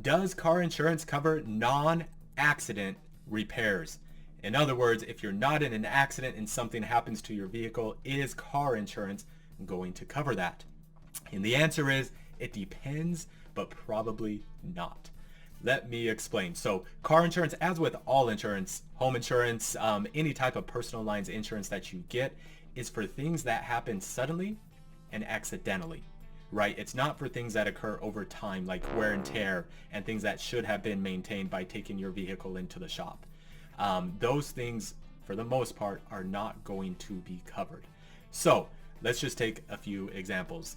Does car insurance cover non-accident repairs? In other words, if you're not in an accident and something happens to your vehicle, is car insurance going to cover that? And the answer is, it depends, but probably not. Let me explain. So car insurance, as with all insurance, home insurance, any type of personal lines insurance that you get, is for things that happen suddenly and accidentally, right? It's not for things that occur over time, like wear and tear and things that should have been maintained by taking your vehicle into the shop. Those things, for the most part, are not going to be covered. So let's just take a few examples.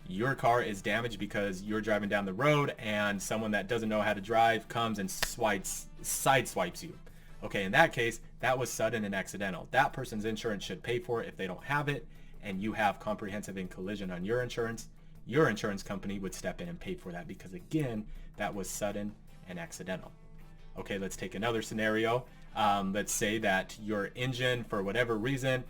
Your car is damaged because you're driving down the road and someone that doesn't know how to drive comes and sideswipes you. Okay, in that case, that was sudden and accidental. That person's insurance should pay for it if they don't have it, and you have comprehensive and collision on your insurance company would step in and pay for that because, again, that was sudden and accidental. Okay, let's take another scenario. Let's say that your engine, for whatever reason,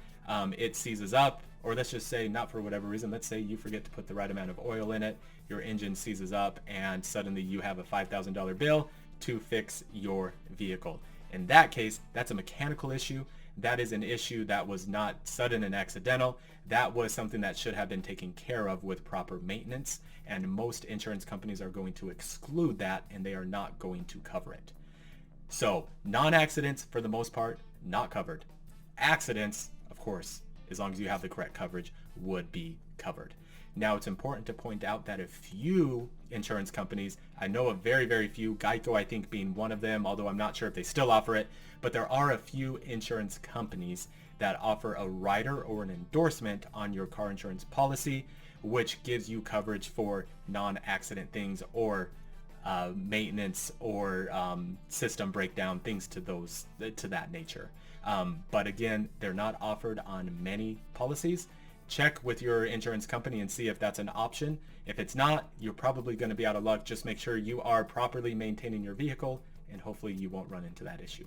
it seizes up, or let's just say not for whatever reason. Let's say you forget to put the right amount of oil in it. Your engine seizes up and suddenly you have a $5,000 bill to fix your vehicle. In that case, that's a mechanical issue. That is an issue that was not sudden and accidental. That was something that should have been taken care of with proper maintenance, and most insurance companies are going to exclude that and they are not going to cover it. So non-accidents, for the most part, not covered. Accidents, of course, as long as you have the correct coverage, would be covered. Now, it's important to point out that a few insurance companies, I know of very, very few, Geico I think being one of them, although I'm not sure if they still offer it, but there are a few insurance companies that offer a rider or an endorsement on your car insurance policy, which gives you coverage for non-accident things or maintenance or system breakdown, things to that nature. But again, they're not offered on many policies. Check with your insurance company and see if that's an option. If it's not, you're probably going to be out of luck. Just make sure you are properly maintaining your vehicle and hopefully you won't run into that issue.